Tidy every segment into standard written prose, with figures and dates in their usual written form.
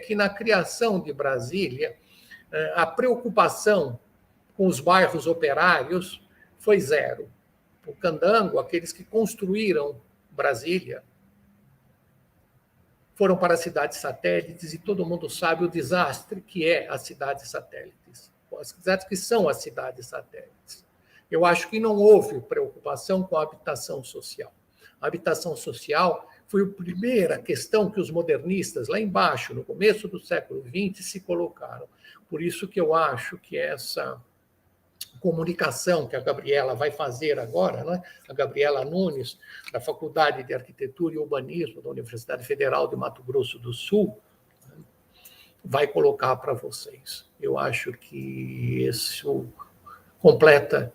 que na criação de Brasília, a preocupação com os bairros operários foi zero. O candango, aqueles que construíram Brasília, foram para as cidades satélites, e todo mundo sabe o desastre que é as cidades satélites. As cidades que são as cidades satélites. Eu acho que não houve preocupação com a habitação social. A habitação social foi a primeira questão que os modernistas, lá embaixo, no começo do século XX, se colocaram. Por isso que eu acho que essa comunicação que a Gabriela vai fazer agora, né? A Gabriela Nunes, da Faculdade de Arquitetura e Urbanismo da Universidade Federal de Mato Grosso do Sul, vai colocar para vocês. Eu acho que isso completa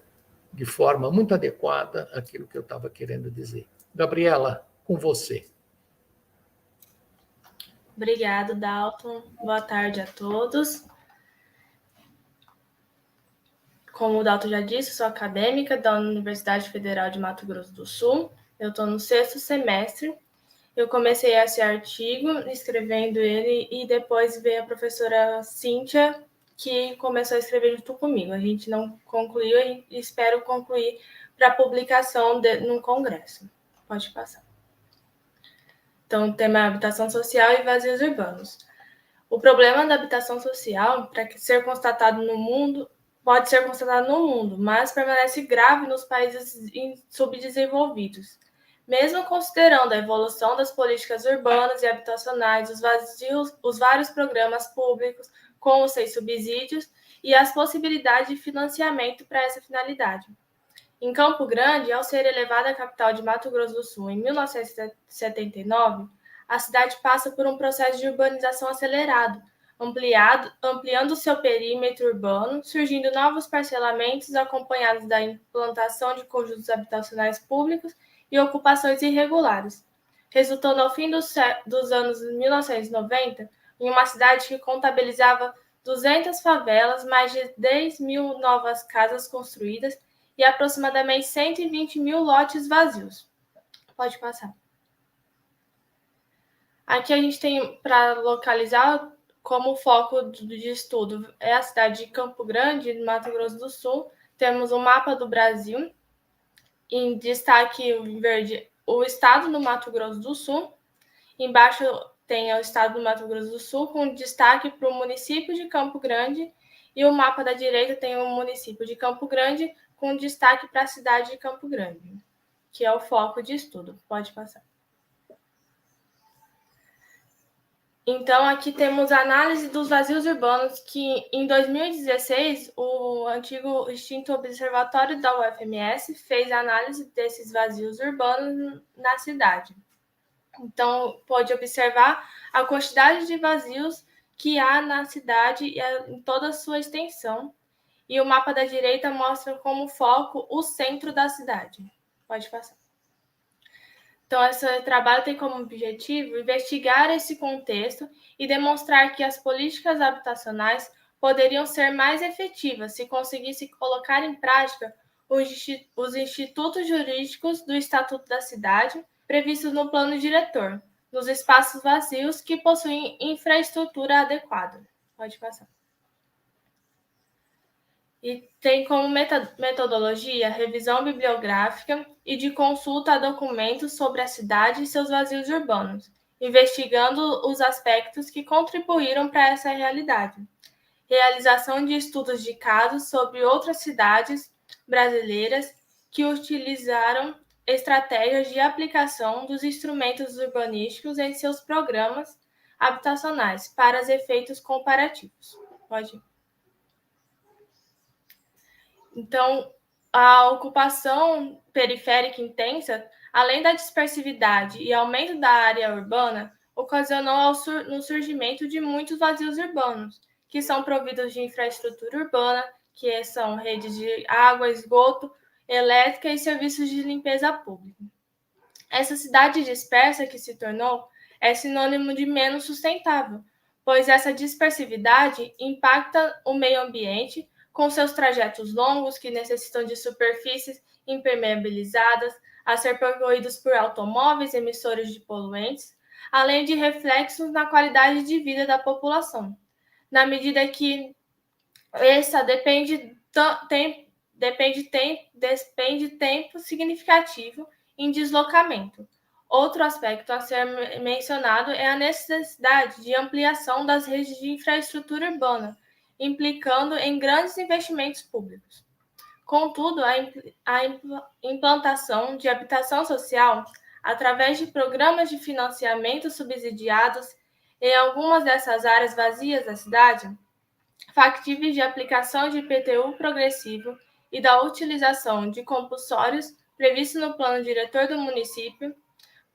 de forma muito adequada aquilo que eu estava querendo dizer. Gabriela, com você. Obrigado, Dalton. Boa tarde a todos. Como o Dalton já disse, sou acadêmica da Universidade Federal de Mato Grosso do Sul. Eu estou no 6º semestre. Eu comecei esse artigo escrevendo ele e depois veio a professora Cíntia, que começou a escrever junto comigo. A gente não concluiu e espero concluir para publicação no congresso. Pode passar. Então, o tema é habitação social e vazios urbanos. O problema da habitação social, para ser constatado no mundo, pode ser constatado no mundo, mas permanece grave nos países subdesenvolvidos. Mesmo considerando a evolução das políticas urbanas e habitacionais, os vários programas públicos, com os seus subsídios e as possibilidades de financiamento para essa finalidade. Em Campo Grande, ao ser elevada à capital de Mato Grosso do Sul em 1979, a cidade passa por um processo de urbanização acelerado, ampliando seu perímetro urbano, surgindo novos parcelamentos acompanhados da implantação de conjuntos habitacionais públicos e ocupações irregulares, resultando ao fim dos anos 1990 em uma cidade que contabilizava 200 favelas, mais de 10 mil novas casas construídas e aproximadamente 120 mil lotes vazios. Pode passar. Aqui a gente tem, para localizar, como foco de estudo é a cidade de Campo Grande, no Mato Grosso do Sul. Temos um mapa do Brasil, em destaque em verde o estado do Mato Grosso do Sul. Embaixo tem o estado do Mato Grosso do Sul, com destaque para o município de Campo Grande, e o mapa da direita tem o município de Campo Grande, com destaque para a cidade de Campo Grande, que é o foco de estudo. Pode passar. Então, aqui temos a análise dos vazios urbanos, que em 2016, o antigo extinto Observatório da UFMS fez a análise desses vazios urbanos na cidade. Então, pode observar a quantidade de vazios que há na cidade em toda a sua extensão. E o mapa da direita mostra como foco o centro da cidade. Pode passar. Então, esse trabalho tem como objetivo investigar esse contexto e demonstrar que as políticas habitacionais poderiam ser mais efetivas se conseguisse colocar em prática os institutos jurídicos do Estatuto da Cidade, previstos no plano diretor, nos espaços vazios que possuem infraestrutura adequada. Pode passar. E tem como metodologia revisão bibliográfica e de consulta a documentos sobre a cidade e seus vazios urbanos, investigando os aspectos que contribuíram para essa realidade. Realização de estudos de casos sobre outras cidades brasileiras que utilizaram estratégias de aplicação dos instrumentos urbanísticos em seus programas habitacionais para os efeitos comparativos. Pode ir. Então, a ocupação periférica intensa, além da dispersividade e aumento da área urbana, ocasionou no surgimento de muitos vazios urbanos, que são providos de infraestrutura urbana, que são redes de água, esgoto, elétrica e serviços de limpeza pública. Essa cidade dispersa que se tornou é sinônimo de menos sustentável, pois essa dispersividade impacta o meio ambiente, com seus trajetos longos que necessitam de superfícies impermeabilizadas a ser percorridos por automóveis emissores de poluentes, além de reflexos na qualidade de vida da população, na medida que essa depende tempo significativo em deslocamento. Outro aspecto a ser mencionado é a necessidade de ampliação das redes de infraestrutura urbana, implicando em grandes investimentos públicos. Contudo, a implantação de habitação social, através de programas de financiamento subsidiados em algumas dessas áreas vazias da cidade, factíveis de aplicação de IPTU progressivo e da utilização de compulsórios previsto no plano diretor do município,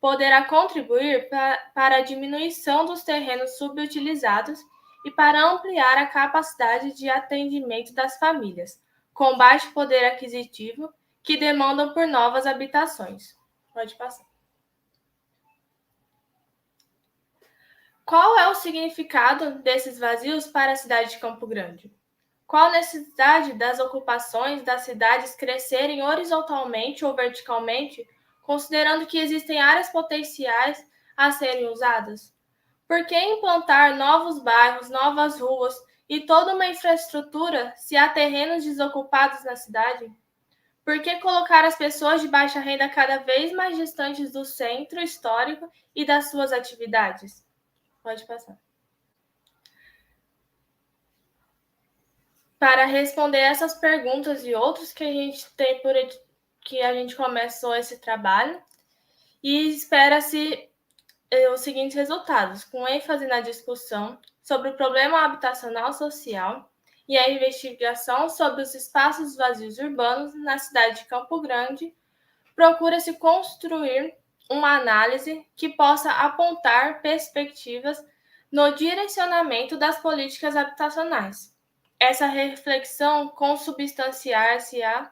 poderá contribuir para a diminuição dos terrenos subutilizados e para ampliar a capacidade de atendimento das famílias, com baixo poder aquisitivo, que demandam por novas habitações. Pode passar. Qual é o significado desses vazios para a cidade de Campo Grande? Qual a necessidade das ocupações das cidades crescerem horizontalmente ou verticalmente, considerando que existem áreas potenciais a serem usadas? Por que implantar novos bairros, novas ruas e toda uma infraestrutura se há terrenos desocupados na cidade? Por que colocar as pessoas de baixa renda cada vez mais distantes do centro histórico e das suas atividades? Pode passar. Para responder essas perguntas e outras que a gente tem que a gente começou esse trabalho, e espera-se os seguintes resultados, com ênfase na discussão sobre o problema habitacional social e a investigação sobre os espaços vazios urbanos na cidade de Campo Grande, procura-se construir uma análise que possa apontar perspectivas no direcionamento das políticas habitacionais. Essa reflexão consubstanciar-se-á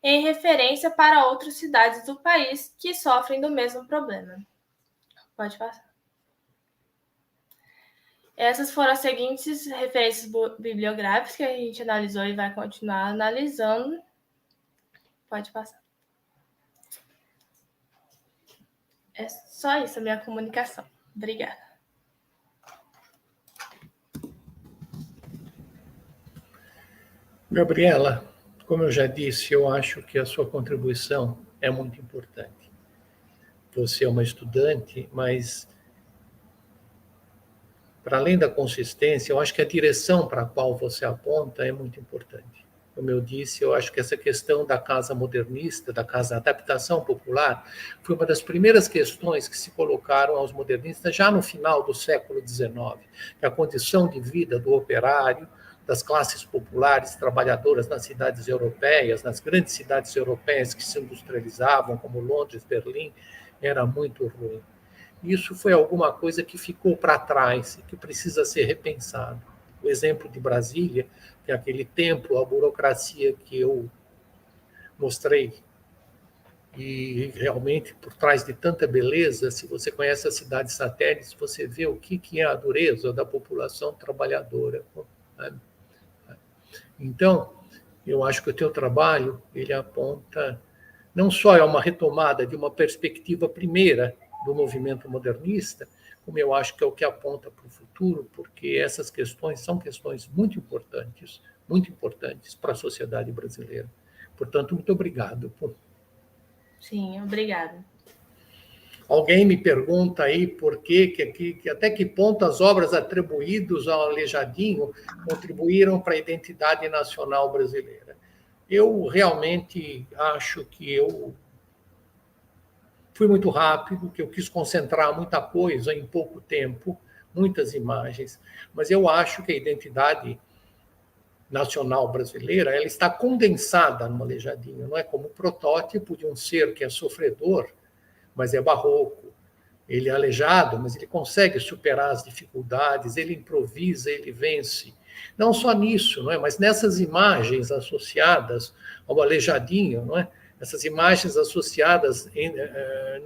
em referência para outras cidades do país que sofrem do mesmo problema. Pode passar. Essas foram as seguintes referências bibliográficas que a gente analisou e vai continuar analisando. Pode passar. É só isso a minha comunicação. Obrigada. Gabriela, como eu já disse, eu acho que a sua contribuição é muito importante. Você é uma estudante, mas, para além da consistência, eu acho que a direção para a qual você aponta é muito importante. Como eu disse, eu acho que essa questão da casa modernista, da casa adaptação popular, foi uma das primeiras questões que se colocaram aos modernistas já no final do século XIX, que a condição de vida do operário, das classes populares trabalhadoras nas cidades europeias, nas grandes cidades europeias que se industrializavam, como Londres, Berlim, era muito ruim. Isso foi alguma coisa que ficou para trás e que precisa ser repensado. O exemplo de Brasília, que é aquele templo, a burocracia que eu mostrei, e realmente, por trás de tanta beleza, se você conhece as cidades satélites, você vê o que é a dureza da população trabalhadora. Então, eu acho que o teu trabalho, ele aponta, não só é uma retomada de uma perspectiva primeira do movimento modernista, como eu acho que é o que aponta para o futuro, porque essas questões são questões muito importantes para a sociedade brasileira. Portanto, muito obrigado. Sim, obrigada. Alguém me pergunta aí por que até que ponto as obras atribuídas ao Aleijadinho contribuíram para a identidade nacional brasileira. Eu realmente acho que eu fui muito rápido, que eu quis concentrar muita coisa em pouco tempo, muitas imagens, mas eu acho que a identidade nacional brasileira ela está condensada no Aleijadinho, não é como protótipo de um ser que é sofredor, mas é barroco. Ele é aleijado, mas ele consegue superar as dificuldades, ele improvisa, ele vence. Não só nisso, não é? Mas nessas imagens associadas ao Aleijadinho, não é? Essas imagens associadas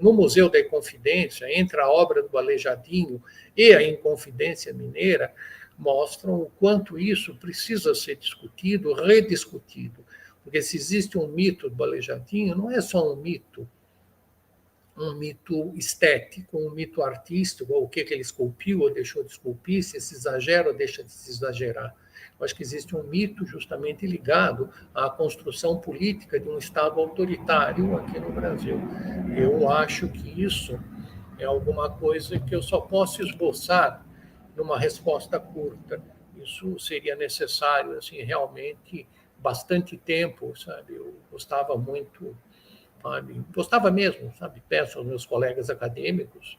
no Museu da Inconfidência, entre a obra do Aleijadinho e a Inconfidência Mineira, mostram o quanto isso precisa ser discutido, rediscutido. Porque se existe um mito do Aleijadinho, não é só um mito um mito estético, um mito artístico, ou o que ele esculpiu ou deixou de esculpir, se se exagera ou deixa de se exagerar. Eu acho que existe um mito justamente ligado à construção política de um Estado autoritário aqui no Brasil. Eu acho que isso é alguma coisa que eu só posso esboçar numa resposta curta. Isso seria necessário, assim, realmente bastante tempo, sabe? Eu gostava muito, sabe? Gostava mesmo, sabe? Peço aos meus colegas acadêmicos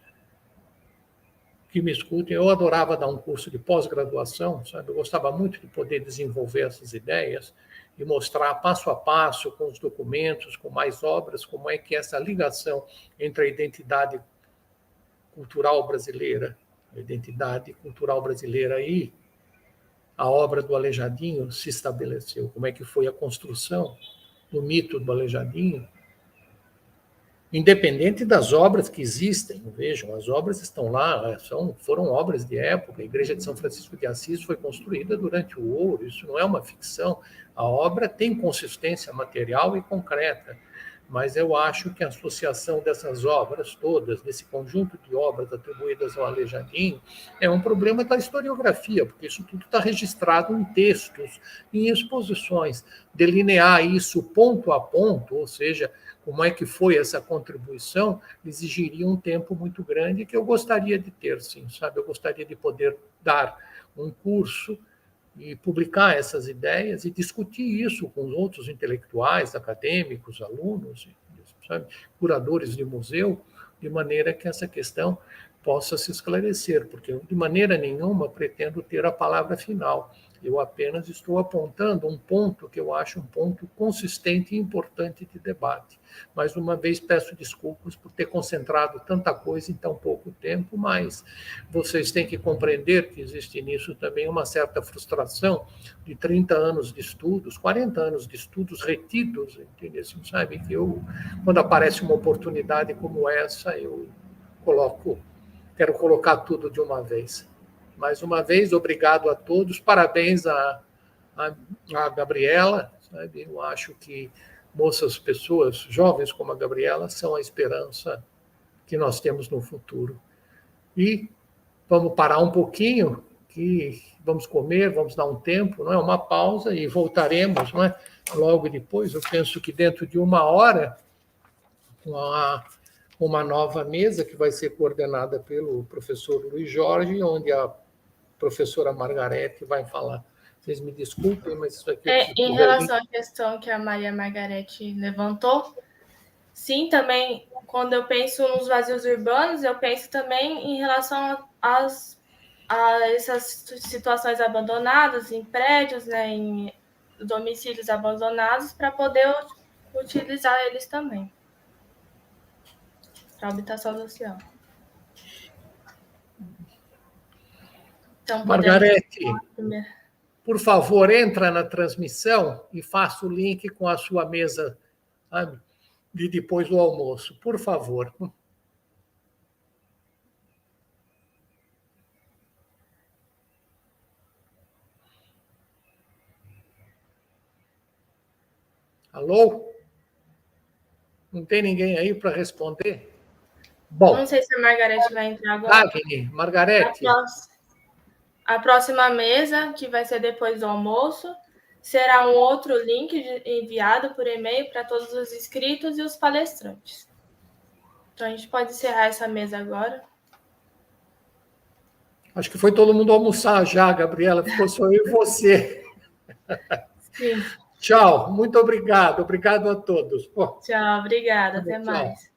que me escutem. Eu adorava dar um curso de pós-graduação, sabe? Eu gostava muito de poder desenvolver essas ideias e mostrar passo a passo, com os documentos, com mais obras, como é que essa ligação entre a identidade cultural brasileira, a identidade cultural brasileira e a obra do Aleijadinho se estabeleceu, como é que foi a construção do mito do Aleijadinho, independente das obras que existem. Vejam, as obras estão lá, foram obras de época. A Igreja de São Francisco de Assis foi construída durante o Ouro, isso não é uma ficção. A obra tem consistência material e concreta, mas eu acho que a associação dessas obras todas, desse conjunto de obras atribuídas ao Aleijadinho, é um problema da historiografia, porque isso tudo está registrado em textos, em exposições. Delinear isso ponto a ponto, ou seja, como é que foi essa contribuição, exigiria um tempo muito grande que eu gostaria de ter, sim, sabe? Eu gostaria de poder dar um curso e publicar essas ideias e discutir isso com outros intelectuais, acadêmicos, alunos, sabe? Curadores de museu, de maneira que essa questão possa se esclarecer, porque eu, de maneira nenhuma, pretendo ter a palavra final. Eu apenas estou apontando um ponto que eu acho um ponto consistente e importante de debate. Mais uma vez, peço desculpas por ter concentrado tanta coisa em tão pouco tempo, mas vocês têm que compreender que existe nisso também uma certa frustração de 30 anos de estudos, 40 anos de estudos retidos, entendeu? Sabe que quando aparece uma oportunidade como essa, eu quero colocar tudo de uma vez. Mais uma vez, obrigado a todos, parabéns a Gabriela, sabe? Eu acho que pessoas jovens como a Gabriela são a esperança que nós temos no futuro. E vamos parar um pouquinho, que vamos comer, vamos dar um tempo, não é? Uma pausa e voltaremos, não é? Logo depois, eu penso que dentro de 1 hora, com uma nova mesa que vai ser coordenada pelo professor Luiz Jorge, onde a professora Margarete vai falar. Vocês me desculpem, mas isso aqui... Em relação à questão que a Maria Margarete levantou, sim, também, quando eu penso nos vazios urbanos, eu penso também em relação a essas situações abandonadas em prédios, né, em domicílios abandonados, para poder utilizar eles também, para habitação social. Então, Margarete, por favor, entra na transmissão e faça o link com a sua mesa, sabe, de depois do almoço, por favor. Alô? Não tem ninguém aí para responder? Bom. Não sei se a Margarete vai entrar agora. Margarete. A próxima mesa, que vai ser depois do almoço, será um outro link enviado por e-mail para todos os inscritos e os palestrantes. Então, a gente pode encerrar essa mesa agora. Acho que foi todo mundo almoçar já, Gabriela. Ficou só eu e você. Sim. Tchau. Muito obrigado. Obrigado a todos. Tchau, obrigada. Até mais.